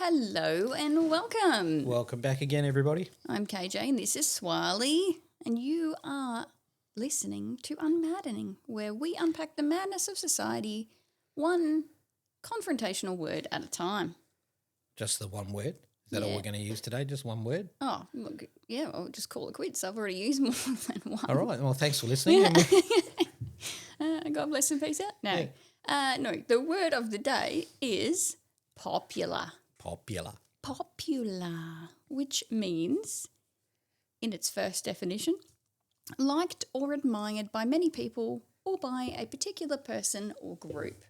Hello and welcome. Welcome back again, everybody. I'm KJ and this is Swiley, and you are listening to UnMaddening, where we unpack the madness of society one confrontational word at a time. Just the one word? Is that all we're going to use today? Just one word? Oh, look, yeah, I'll just call it quits. I've already used more than one. All right. Well, thanks for listening. God bless and peace out. No. No, the word of the day is popular. Popular, which means, in its first definition, liked or admired by many people or by a particular person or group.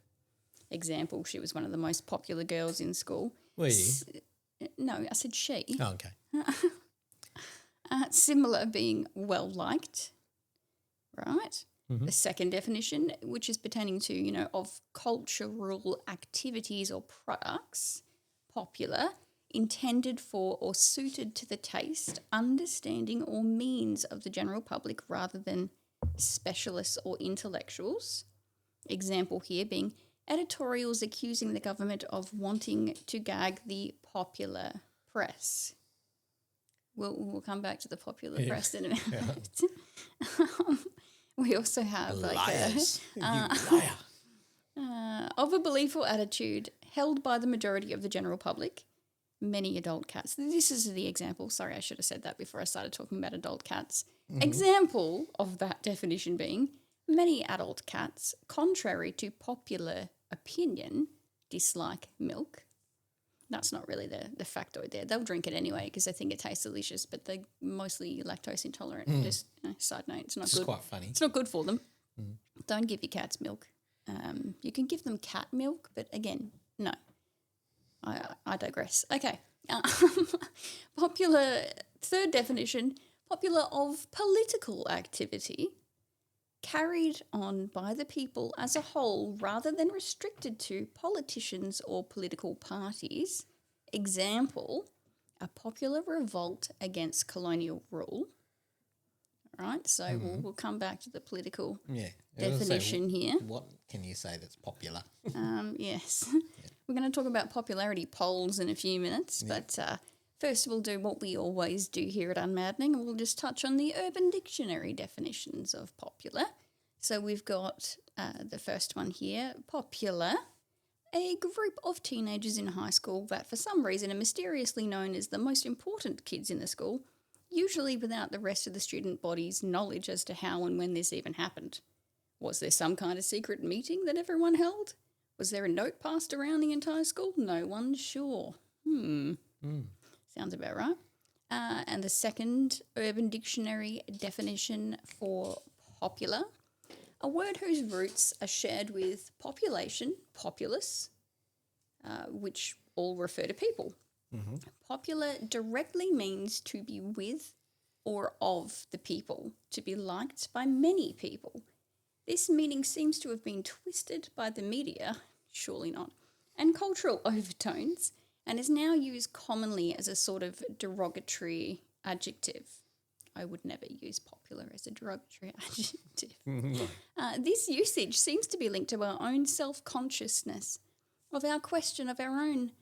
Example, she was one of the most popular girls in school. Were you? No, I said she. Oh, okay. Similar being well-liked, right? Mm-hmm. The second definition, which is pertaining to, of cultural activities or products, popular, intended for or suited to the taste, understanding or means of the general public rather than specialists or intellectuals. Example here being editorials accusing the government of wanting to gag the popular press. We'll come back to the popular press in a minute. We also have Liars. of a belief or attitude held by the majority of the general public, many adult cats. This is the example. Sorry, I should have said that before I started talking about adult cats. Mm-hmm. Example of that definition being many adult cats, contrary to popular opinion, dislike milk. That's not really the factoid there. They'll drink it anyway because they think it tastes delicious, but they're mostly lactose intolerant. Just side note, it's not good. It's quite funny. It's not good for them. Don't give your cats milk. You can give them cat milk, but again, no. I digress. Okay. Popular, third definition, popular of political activity carried on by the people as a whole rather than restricted to politicians or political parties. Example, a popular revolt against colonial rule. All right, so we'll come back to the political definition here. What can you say that's popular? Yes. We're going to talk about popularity polls in a few minutes, but first we'll do what we always do here at UnMaddening, and we'll just touch on the Urban Dictionary definitions of popular. So we've got the first one here, popular, a group of teenagers in high school that for some reason are mysteriously known as the most important kids in the school, usually without the rest of the student body's knowledge as to how and when this even happened. Was there some kind of secret meeting that everyone held? Was there a note passed around the entire school? No one's sure. Sounds about right. And the second Urban Dictionary definition for popular, a word whose roots are shared with population, populace, which all refer to people. Mm-hmm. Popular directly means to be with or of the people, to be liked by many people. This meaning seems to have been twisted by the media, surely not, and cultural overtones, and is now used commonly as a sort of derogatory adjective. I would never use popular as a derogatory adjective. This usage seems to be linked to our own self-consciousness, of our question of our own,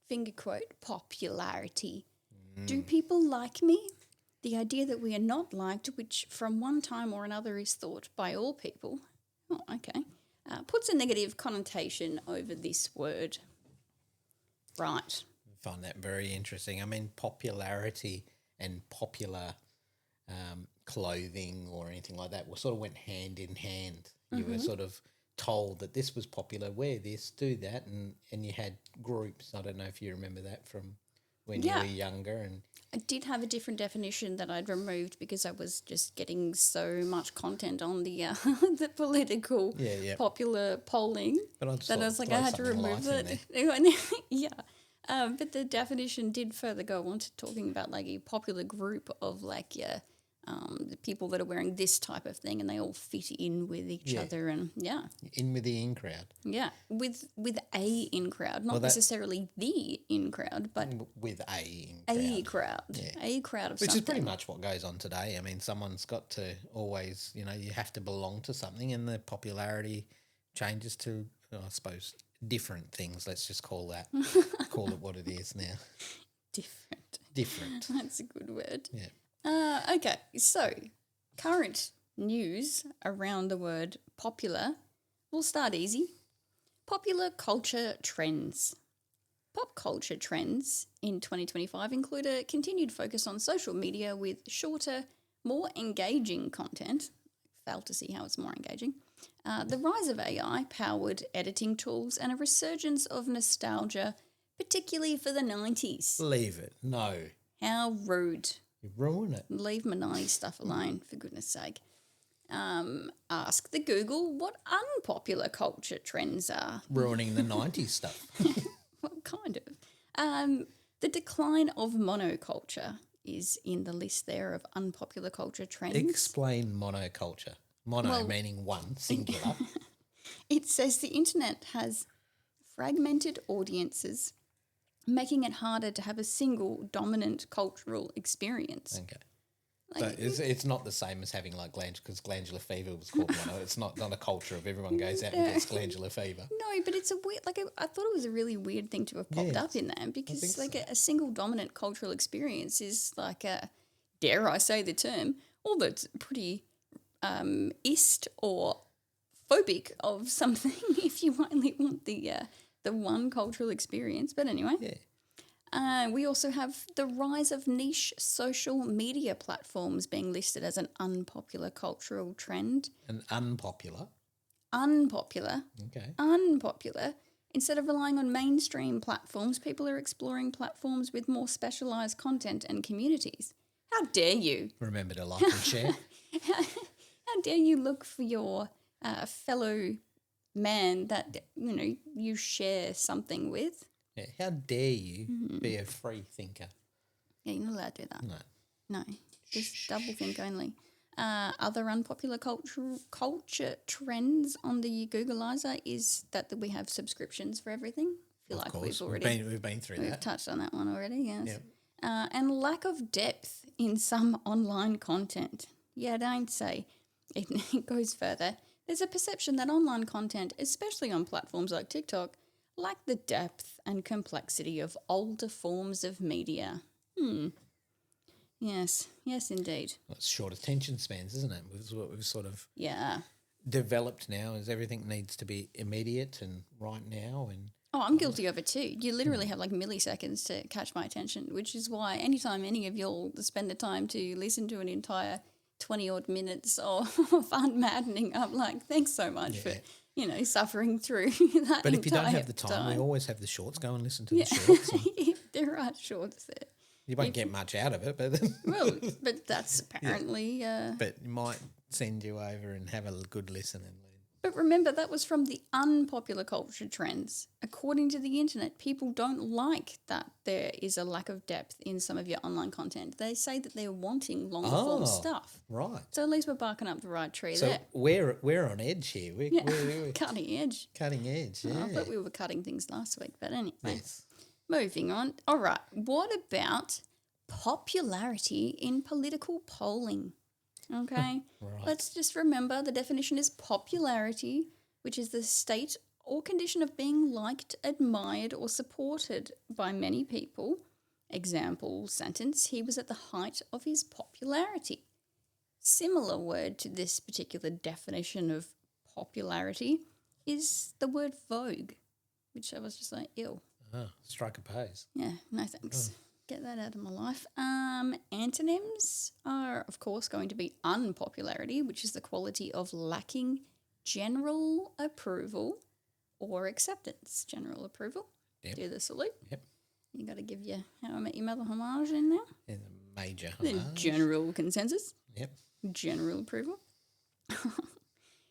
finger quote, popularity. Do people like me? The idea that we are not liked, which from one time or another is thought by all people, puts a negative connotation over this word. Right. I find that very interesting. I mean, popularity and popular clothing or anything like that sort of went hand in hand. You were sort of told that this was popular, wear this, do that, and you had groups. I don't know if you remember that from when you were younger. And I did have a different definition that I'd removed because I was just getting so much content on the the political popular polling that I was like, I had to remove it. But the definition did further go on to talking about like a popular group of the people that are wearing this type of thing and they all fit in with each other and in with the in crowd. Yeah, with a in crowd, not necessarily the in crowd, but with a crowd. A crowd of Which something. is pretty much what goes on today. I mean, someone's got to always, you have to belong to something, and the popularity changes to, I suppose, different things. Let's just call it what it is now. Different. That's a good word. Yeah. Okay, so current news around the word popular. We'll start easy. Popular culture trends. Pop culture trends in 2025 include a continued focus on social media with shorter, more engaging content. Fail to see how it's more engaging. The rise of AI-powered editing tools and a resurgence of nostalgia, particularly for the 90s. Leave it. No. How rude. You ruin it. Leave my 90s stuff alone, for goodness sake. Ask the Google what unpopular culture trends are. Ruining the 90s stuff. Well, kind of. The decline of monoculture is in the list there of unpopular culture trends. Explain monoculture. Meaning one, singular. It says the internet has fragmented audiences, making it harder to have a single dominant cultural experience. Okay. So it's not the same as having like because glandular fever was called mono. It's not a culture of everyone goes out and gets glandular fever. No, but it's a weird, I thought it was a really weird thing to have popped up in there because a single dominant cultural experience is like dare I say the term, all that's pretty ist or phobic of something if you only want the one cultural experience. But anyway. Yeah. We also have the rise of niche social media platforms being listed as an unpopular cultural trend. An unpopular? Unpopular. Okay. Unpopular. Instead of relying on mainstream platforms, people are exploring platforms with more specialised content and communities. How dare you? Remember to like and share. How dare you look for your fellow man that, you share something with? Yeah, how dare you be a free thinker? Yeah, you're not allowed to do that. No. No, just double think only. Other unpopular culture trends on the Googleizer is that we have subscriptions for everything. I feel Of like course. we've been through we've that. touched on that one already, yes. Yep. And lack of depth in some online content. Yeah, don't say. It goes further. There's a perception that online content, especially on platforms like TikTok, lack the depth and complexity of older forms of media. Yes, indeed. Well, it's short attention spans, isn't it? It's what we've sort of developed now is everything needs to be immediate and right now. And Oh, I'm guilty of it too. You literally have like milliseconds to catch my attention, which is why anytime any of y'all spend the time to listen to an entire 20-odd minutes of UnMaddening, I'm like, thanks so much for suffering through that. But if you don't have the time, we always have the shorts. Go and listen to the shorts. There are shorts there. You won't get much out of it, but Well, but that's apparently. But you might send you over and have a good listen and learn. But remember, that was from the unpopular culture trends. According to the internet, people don't like that there is a lack of depth in some of your online content. They say that they're wanting longer form stuff. Right. So at least we're barking up the right tree so there. We're on edge here. We're Cutting edge. cutting edge. Yeah. I thought we were cutting things last week, but anyway. Yes. Moving on. All right. What about popularity in political polling? Okay. Right. Let's just remember the definition is popularity, which is the state or condition of being liked, admired, or supported by many people. Example sentence, he was at the height of his popularity. Similar word to this particular definition of popularity is the word vogue, which I was just like, ew. Oh, strike a pose. Yeah, no thanks. Get that out of my life. Antonyms are, of course, going to be unpopularity, which is the quality of lacking general approval or acceptance. General approval. Yep. Do the salute. Yep. You got to give your How I Met Your Mother homage in there. And a major Then homage. general consensus. Yep. General approval.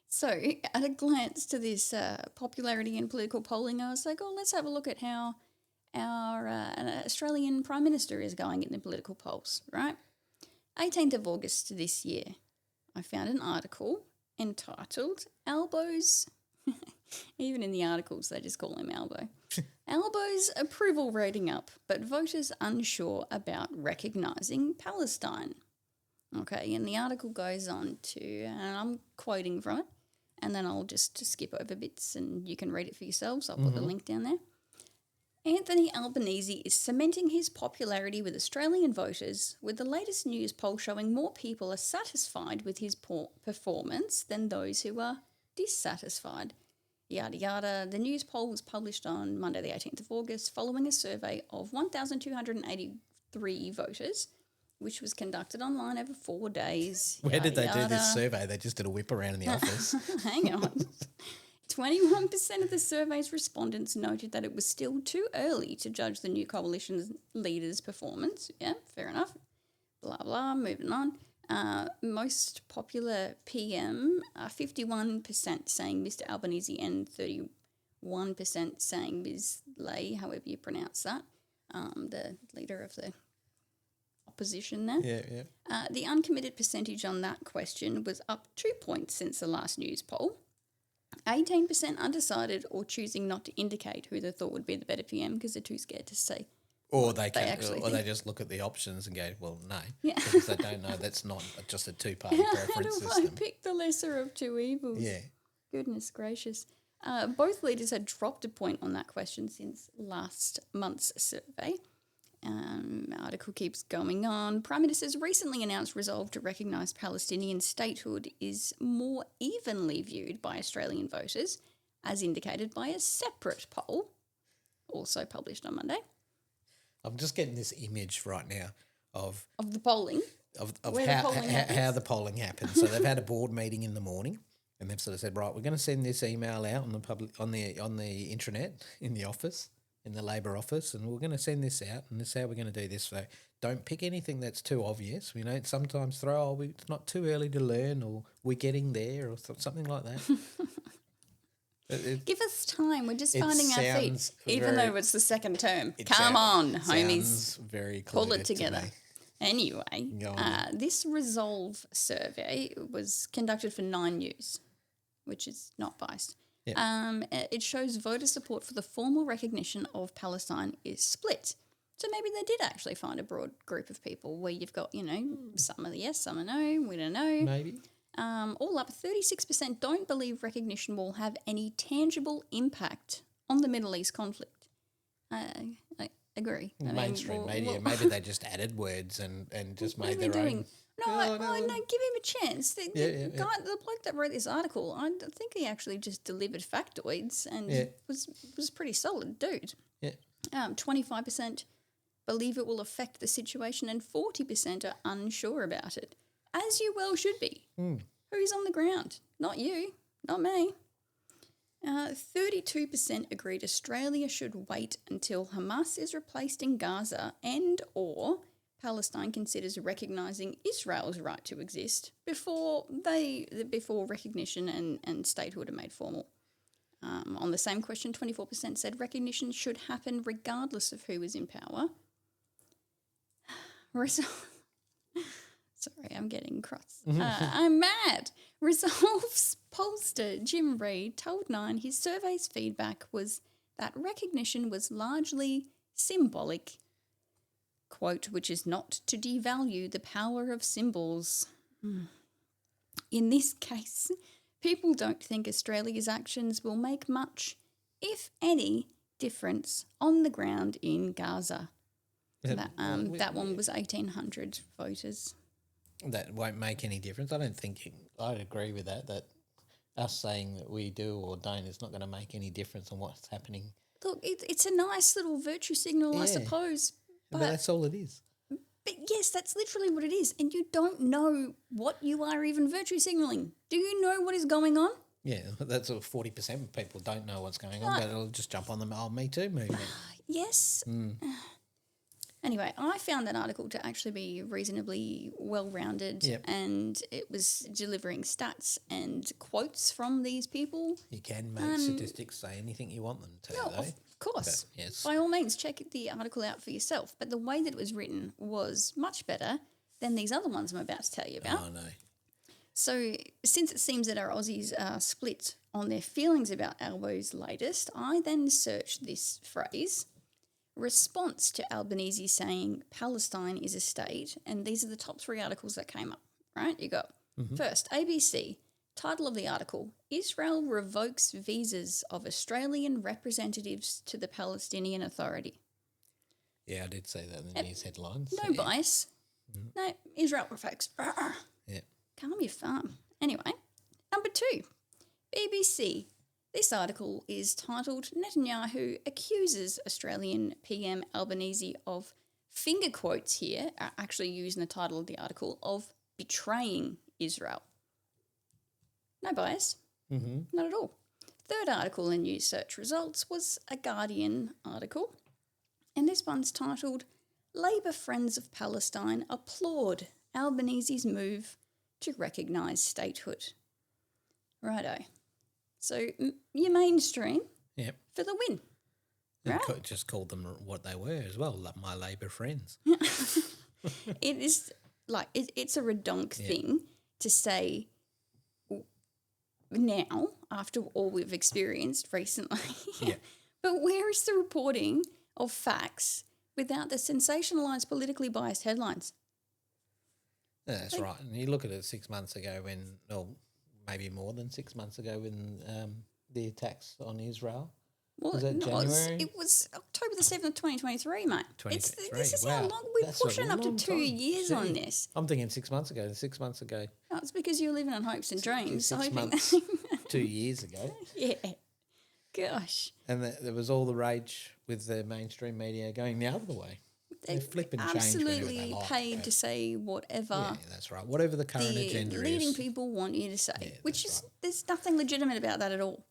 So, at a glance to this popularity in political polling, I was like, oh, let's have a look at how our Australian Prime Minister is going in the political polls, right? 18th of August this year, I found an article entitled Albo's, even in the articles they just call him Albo, Albo's approval rating up, but voters unsure about recognising Palestine. Okay, and the article goes on to, and I'm quoting from it, and then I'll just skip over bits and you can read it for yourselves. I'll put the link down there. Anthony Albanese is cementing his popularity with Australian voters, with the latest news poll showing more people are satisfied with his performance than those who are dissatisfied. Yada yada. The news poll was published on Monday the 18th of August following a survey of 1,283 voters, which was conducted online over 4 days. Where did they do this survey? They just did a whip around in the office. Hang on. 21% of the survey's respondents noted that it was still too early to judge the new coalition's leader's performance. Yeah, fair enough. Blah, blah, moving on. Most popular PM, 51% saying Mr. Albanese and 31% saying Ms. Lay, however you pronounce that, the leader of the opposition there. Yeah. The uncommitted percentage on that question was up 2 points since the last news poll. 18% undecided or choosing not to indicate who they thought would be the better PM because they're too scared to say. Or they just look at the options and go, well, no, because they don't know that's not just a two-party preference system. How do I pick the lesser of two evils? Yeah. Goodness gracious. Both leaders had dropped a point on that question since last month's survey. Article keeps going on. Prime Minister's recently announced resolve to recognise Palestinian statehood is more evenly viewed by Australian voters, as indicated by a separate poll, also published on Monday. I'm just getting this image right now of the polling. Of how the polling happens. So they've had a board meeting in the morning and they've sort of said, right, we're going to send this email out on the on the intranet in the office. In the Labor office, and we're going to send this out, and this is how we're going to do this. So don't pick anything that's too obvious. You know, sometimes it's not too early to learn, or we're getting there, or something like that. Give us time. We're just finding our feet, even though it's the second term. Come on, homies. Very clear. Pull it together. Anyway, this Resolve survey was conducted for 9 News, which is not biased. Yeah. It shows voter support for the formal recognition of Palestine is split. So maybe they did actually find a broad group of people where you've got, some are yes, some are no, we don't know. Maybe. All up, 36% don't believe recognition will have any tangible impact on the Middle East conflict. I agree. Mainstream media, maybe they just added words and just made their own. No, give him a chance. The bloke that wrote this article, I think he actually just delivered factoids and was pretty solid dude. Yeah. 25% believe it will affect the situation and 40% are unsure about it, as you well should be. Who's on the ground? Not you, not me. 32% agreed Australia should wait until Hamas is replaced in Gaza and or Palestine considers recognising Israel's right to exist before recognition and statehood are made formal. On the same question, 24% said recognition should happen regardless of who is in power. Sorry, I'm getting cross. I'm mad. Resolve's pollster Jim Reid told Nine his survey's feedback was that recognition was largely symbolic, quote, which is not to devalue the power of symbols. In this case, people don't think Australia's actions will make much, if any, difference on the ground in Gaza. That one was 1,800 voters. That won't make any difference. I don't think I'd agree with that us saying that we do or don't is not going to make any difference on what's happening. Look, it's a nice little virtue signal, I suppose. But that's all it is. But yes, that's literally what it is. And you don't know what you are even virtue signalling. Do you know what is going on? Yeah, that's 40% of people don't know what's going on, but it'll just jump on the Me Too movement. Yes. Anyway, I found that article to actually be reasonably well-rounded and it was delivering stats and quotes from these people. You can make statistics say anything you want them to, though. Of course. But, yes. By all means, check the article out for yourself. But the way that it was written was much better than these other ones I'm about to tell you about. Oh, no. So since it seems that our Aussies are split on their feelings about Albo's latest, I then searched this phrase, response to Albanese saying Palestine is a state, and these are the top 3 articles that came up, right? You got first, ABC, Title of the article, Israel revokes visas of Australian representatives to the Palestinian Authority. Yeah, I did say that in the news headlines. No bias. No, Israel revokes. Yeah. Calm your farm. Anyway, number 2, BBC. This article is titled Netanyahu accuses Australian PM Albanese of, finger quotes here, are actually using the title of the article, of betraying Israel. No bias. Not at all. Third article in news search results was a Guardian article, and this one's titled Labor Friends of Palestine applaud Albanese's move to recognise statehood. Righto. So your mainstream for the win. Right? Just called them what they were as well, my Labor friends. It is like it's a redonk thing to say now after all we've experienced recently. But where is the reporting of facts without the sensationalised, politically biased headlines? Yeah, that's right. And you look at it 6 months ago maybe more than 6 months ago when the attacks on Israel. Well, was that January? It was October the 7th, 2023, mate. 2023. This is how long we're pushing up to 2 years on this. I'm thinking 6 months ago. 6 months ago. No, it's because you're living on hopes and dreams. 6 months, 2 years ago. Yeah. Gosh. And there was all the rage with the mainstream media going the other way. They flip and change absolutely paid to say whatever. Yeah, that's right. Whatever the current agenda is. Leading people want you to say, which is right. There's nothing legitimate about that at all.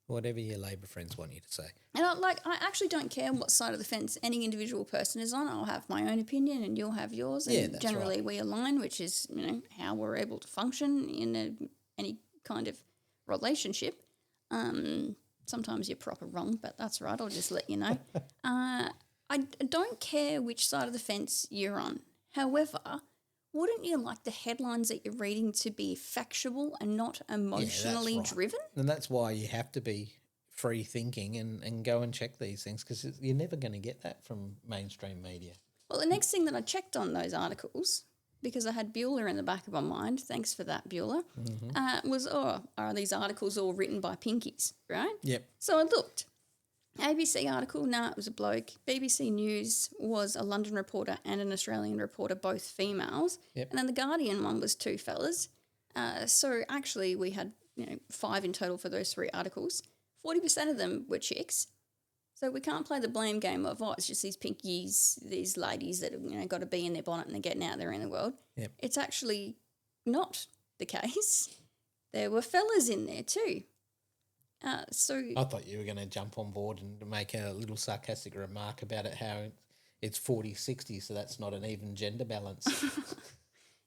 Whatever your Labor friends want you to say. And I actually don't care what side of the fence any individual person is on. I'll have my own opinion and you'll have yours. And that's generally right. we align, which is, how we're able to function in any kind of relationship. Sometimes you're proper wrong, but that's right. I'll just let you know. I don't care which side of the fence you're on. However, wouldn't you like the headlines that you're reading to be factual and not emotionally driven? And that's why you have to be free thinking and go and check these things, because you're never going to get that from mainstream media. Well, the next thing that I checked on those articles, because I had Bueller in the back of my mind, thanks for that, Bueller, was, are these articles all written by pinkies, right? Yep. So I looked. ABC article, it was a bloke. BBC News was a London reporter and an Australian reporter, both females. Yep. And then the Guardian one was 2 fellas. So actually we had 5 in total for those 3 articles. 40% of them were chicks. So we can't play the blame game of, it's just these pinkies, these ladies that have got to be in their bonnet and they're getting out there in the world. Yep. It's actually not the case. There were fellas in there too. So I thought you were going to jump on board and make a little sarcastic remark about it, how it's 40-60, so that's not an even gender balance.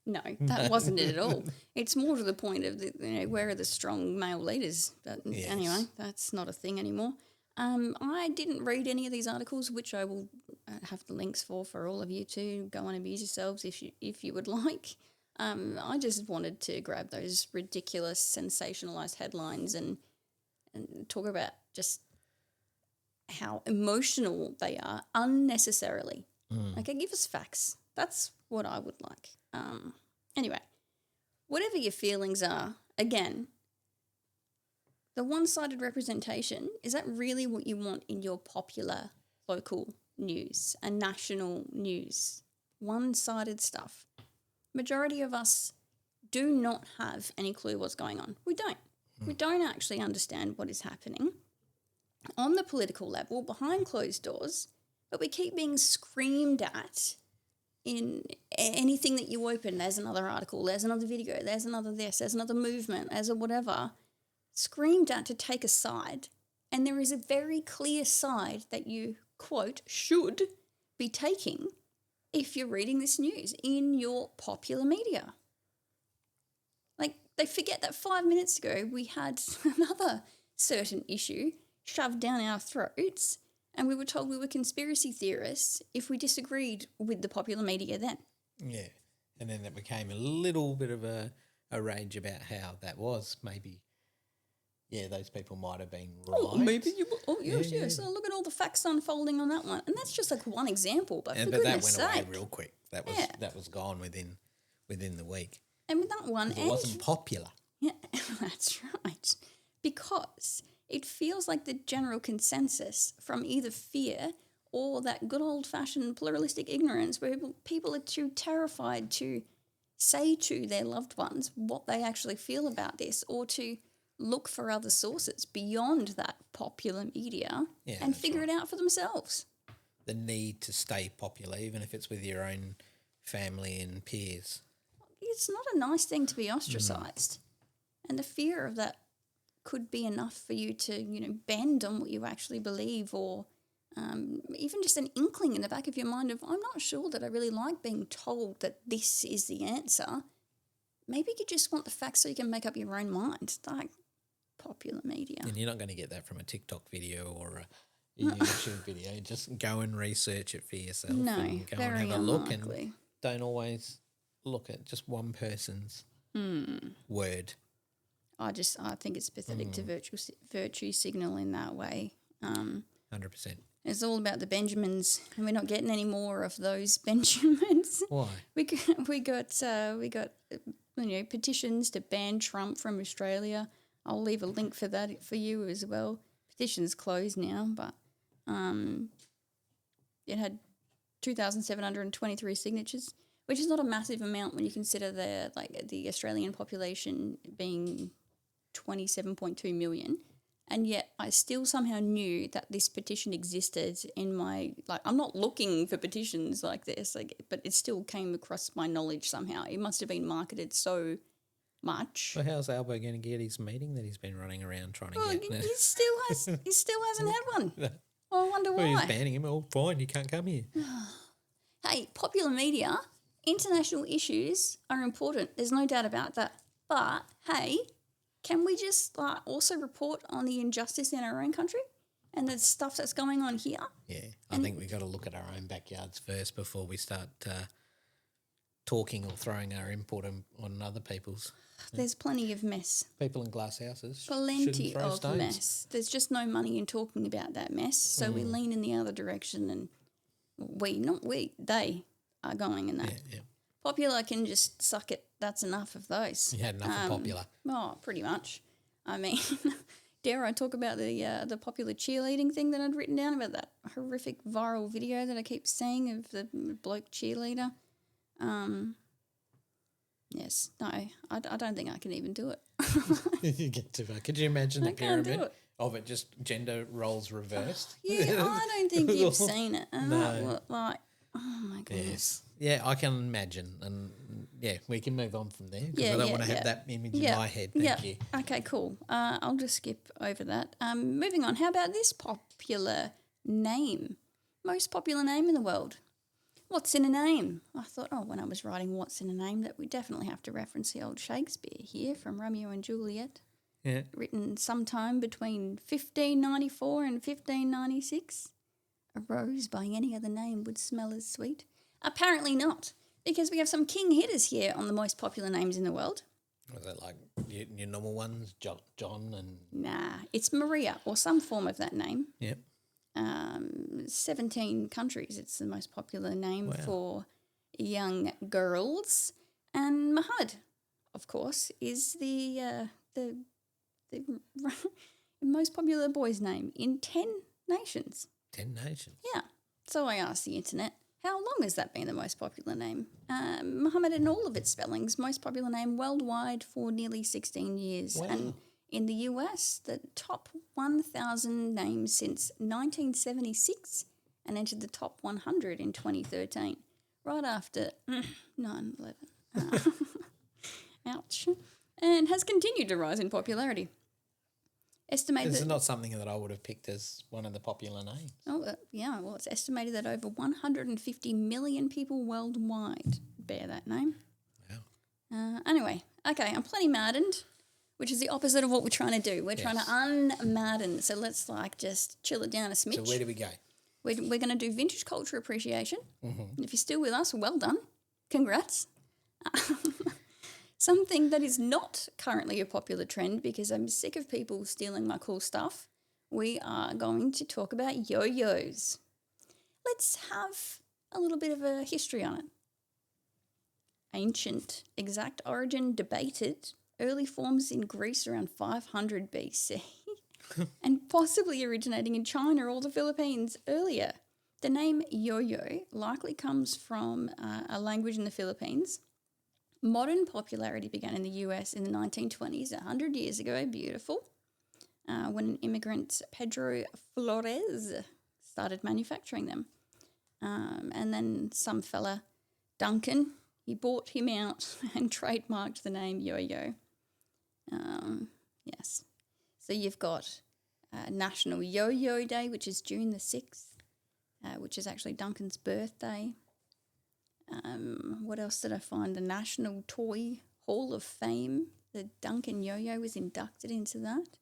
No, that wasn't it at all. It's more to the point of, where are the strong male leaders? But anyway, that's not a thing anymore. I didn't read any of these articles, which I will have the links for all of you to go and abuse yourselves if you would like. I just wanted to grab those ridiculous, sensationalised headlines and talk about just how emotional they are unnecessarily. Okay, give us facts. That's what I would like. Anyway, whatever your feelings are, again, the one-sided representation, is that really what you want in your popular local news and national news? One-sided stuff. Majority of us do not have any clue what's going on. We don't. We don't actually understand what is happening on the political level, behind closed doors, but we keep being screamed at in anything that you open. There's another article, there's another video, there's another this, there's another movement, there's a whatever, screamed at to take a side. And there is a very clear side that you, quote, should be taking if you're reading this news in your popular media. They forget that 5 minutes ago we had another certain issue shoved down our throats and we were told we were conspiracy theorists if we disagreed with the popular media then. Yeah, and then it became a little bit of a rage about how that was. Maybe, those people might have been right. Yes. So look at all the facts unfolding on that one. And that's just like one example, but for goodness sake. But that went away real quick. That was gone within the week. And with that one, it wasn't popular. Yeah, that's right. Because it feels like the general consensus from either fear or that good old-fashioned pluralistic ignorance where people are too terrified to say to their loved ones what they actually feel about this or to look for other sources beyond that popular media and figure it out for themselves. The need to stay popular, even if it's with your own family and peers. It's not a nice thing to be ostracised. And the fear of that could be enough for you to, bend on what you actually believe or even just an inkling in the back of your mind of, I'm not sure that I really like being told that this is the answer. Maybe you just want the facts so you can make up your own mind. Like popular media. And you're not going to get that from a TikTok video or a YouTube video. Just go and research it for yourself. No, and go very and have a unlikely. look and don't always look at just one person's word. I think it's pathetic to virtue signal in that way. 100%. It's all about the Benjamins, and we're not getting any more of those Benjamins. Why? We got petitions to ban Trump from Australia. I'll leave a link for that for you as well. Petition's closed now, but it had 2,723 signatures, which is not a massive amount when you consider the Australian population being 27.2 million. And yet I still somehow knew that this petition existed in my, I'm not looking for petitions like this, but it still came across my knowledge somehow. It must have been marketed so much. Well, how's Albo going to get his meeting that he's been running around trying to get? He still hasn't had one. I wonder why. Well, he's banning him. Oh, fine, you can't come here. Hey, popular media, international issues are important. There's no doubt about that. But, hey, can we just also report on the injustice in our own country and the stuff that's going on here? Yeah, I think we've got to look at our own backyards first before we start talking or throwing our input on other people's. There's plenty of mess. People in glass houses. Plenty of mess. There's just no money in talking about that mess, so we lean in the other direction and they are going in that. Yeah. Popular can just suck it. That's enough of those. You had enough of popular. Oh, pretty much. I mean, dare I talk about the popular cheerleading thing that I'd written down about that horrific viral video that I keep seeing of the bloke cheerleader? Yes. No, I don't think I can even do it. You get too far. Could you imagine the pyramid of it just gender roles reversed? Yeah, I don't think you've seen it. And No. oh my goodness. Yes. Yeah, I can imagine. And yeah, we can move on from there because I don't want to have that image in my head. Thank you. Okay, cool. I'll just skip over that. Moving on. How about this popular name? Most popular name in the world. What's in a name? I thought, when I was writing What's in a Name, that we definitely have to reference the old Shakespeare here from Romeo and Juliet. Yeah. Written sometime between 1594 and 1596. A rose by any other name would smell as sweet. Apparently not, because we have some king hitters here on the most popular names in the world. Was it like your normal ones, John and... Nah, it's Maria or some form of that name. Yep. 17 countries, it's the most popular name for young girls. And Muhammad, of course, is the most popular boy's name in 10 nations. 10 nations? Yeah. So I asked the internet, how long has that been the most popular name? Muhammad in all of its spellings, most popular name worldwide for nearly 16 years. Wow. And in the US, the top 1,000 names since 1976 and entered the top 100 in 2013, right after 9/11. Ouch. And has continued to rise in popularity. Estimated This is not something that I would have picked as one of the popular names. Well, it's estimated that over 150 million people worldwide bear that name. Wow. Anyway, okay, I'm plenty maddened, which is the opposite of what we're trying to do. We're trying to unmadden. So let's just chill it down a smidge. So where do we go? We're going to do vintage culture appreciation. Mm-hmm. And if you're still with us, well done. Congrats. Something that is not currently a popular trend because I'm sick of people stealing my cool stuff. We are going to talk about yo-yos. Let's have a little bit of a history on it. Ancient exact origin debated, early forms in Greece around 500 BC and possibly originating in China or the Philippines earlier. The name yo-yo likely comes from a language in the Philippines. Modern popularity began in the US in the 1920s, 100 years ago, beautiful, when an immigrant, Pedro Flores, started manufacturing them. And then some fella, Duncan, he bought him out and trademarked the name yo-yo. Yes. So you've got National Yo-Yo Day, which is June the 6th, which is actually Duncan's birthday. What else did I find? The National Toy Hall of Fame. The Duncan yo-yo was inducted into that.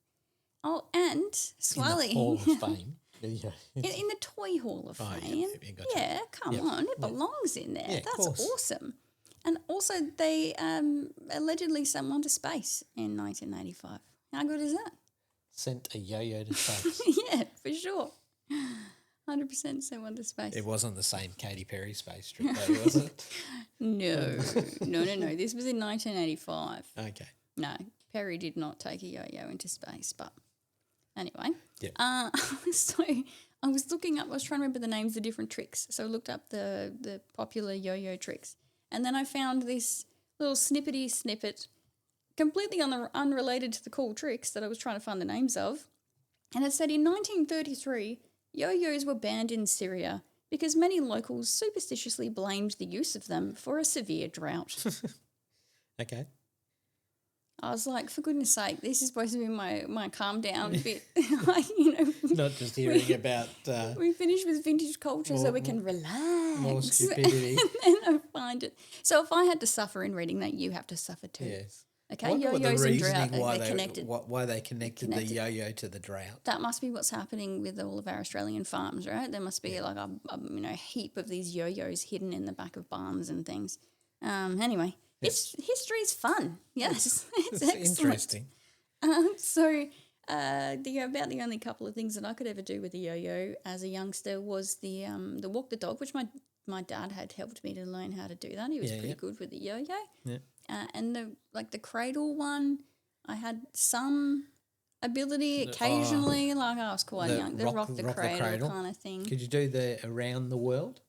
Oh, and Swally. In the Hall of Fame. in the Toy Hall of Fame. Gotcha. Yeah, come on. It belongs in there. Yeah, that's awesome. And also they allegedly sent one to space in 1985. How good is that? Sent a yo-yo to space. Yeah, for sure. 100% sent one to space. It wasn't the same Katy Perry space trip, though, was it? No. This was in 1985. Okay. No, Perry did not take a yo-yo into space, but anyway. Yeah. So I was looking up, I was trying to remember the names of different tricks. So I looked up the popular yo-yo tricks. And then I found this little snippet, completely unrelated to the cool tricks that I was trying to find the names of. And it said in 1933, yo-yos were banned in Syria because many locals superstitiously blamed the use of them for a severe drought. Okay. I was like, for goodness sake, this is supposed to be my calm down bit. Not just hearing about... we finished with vintage culture so we can relax. More stupidity. And then I find it. So if I had to suffer in reading that, you have to suffer too. Yes. Okay, yo-yos and drought, why they're connected. Why they connected the yo-yo to the drought. That must be what's happening with all of our Australian farms, right? There must be like a heap of these yo-yos hidden in the back of barns and things. Anyway, history's fun. Yes, it's excellent. Interesting. About the only couple of things that I could ever do with a yo-yo as a youngster was the walk the dog, which my dad had helped me to learn how to do that. He was pretty good with the yo-yo. Yeah. And the cradle one, I had some ability occasionally. Like I was quite young. The rock the cradle kind of thing. Could you do the around the world?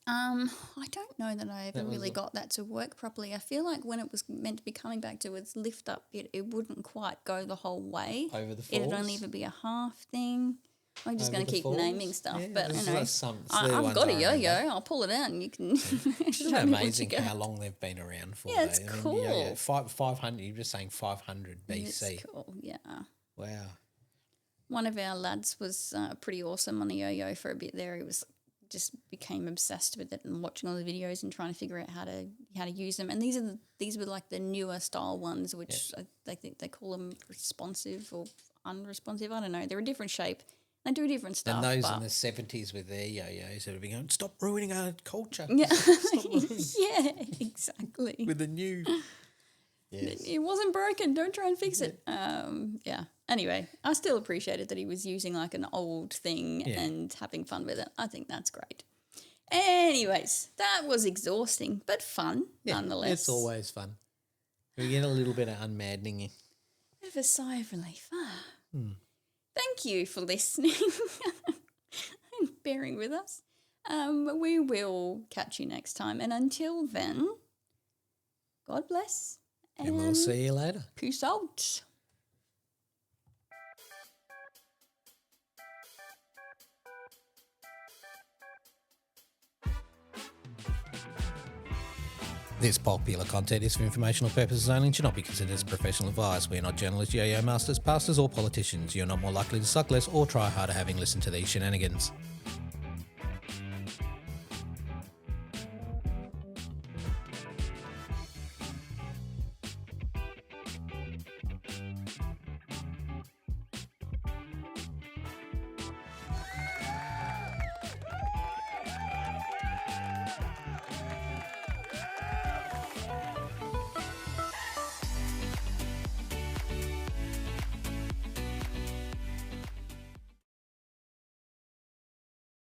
I don't know that I ever really got that to work properly. I feel like when it was meant to be coming back to its lift up, it wouldn't quite go the whole way. Over the falls? It'd only ever be a half thing. I'm just going to keep naming stuff, yeah, but I've got a yo-yo. I'll pull it out, and you can. Isn't it amazing how long they've been around for? Yeah, it's cool. Yo-yo, 500. You're just saying 500 BC. It's cool. Yeah. Wow. One of our lads was pretty awesome on a yo-yo for a bit there. He just became obsessed with it and watching all the videos and trying to figure out how to use them. And these were like the newer style ones, which I think they call them responsive or unresponsive. I don't know. They're a different shape. They do different stuff. And those in the 70s with their yo-yos that have been going, stop ruining our culture. Yeah, yeah, exactly. With the new... Yes. It wasn't broken. Don't try and fix it. Yeah. Anyway, I still appreciated that he was using like an old thing and having fun with it. I think that's great. Anyways, that was exhausting but fun nonetheless. It's always fun. We get a little bit of unmaddening. Bit of a sigh of relief. Thank you for listening and bearing with us. We will catch you next time. And until then, God bless. And we'll see you later. Peace out. This popular content is for informational purposes only and should not be considered as professional advice. We are not journalists, yo-yo masters, pastors or politicians. You are not more likely to suck less or try harder having listened to these shenanigans.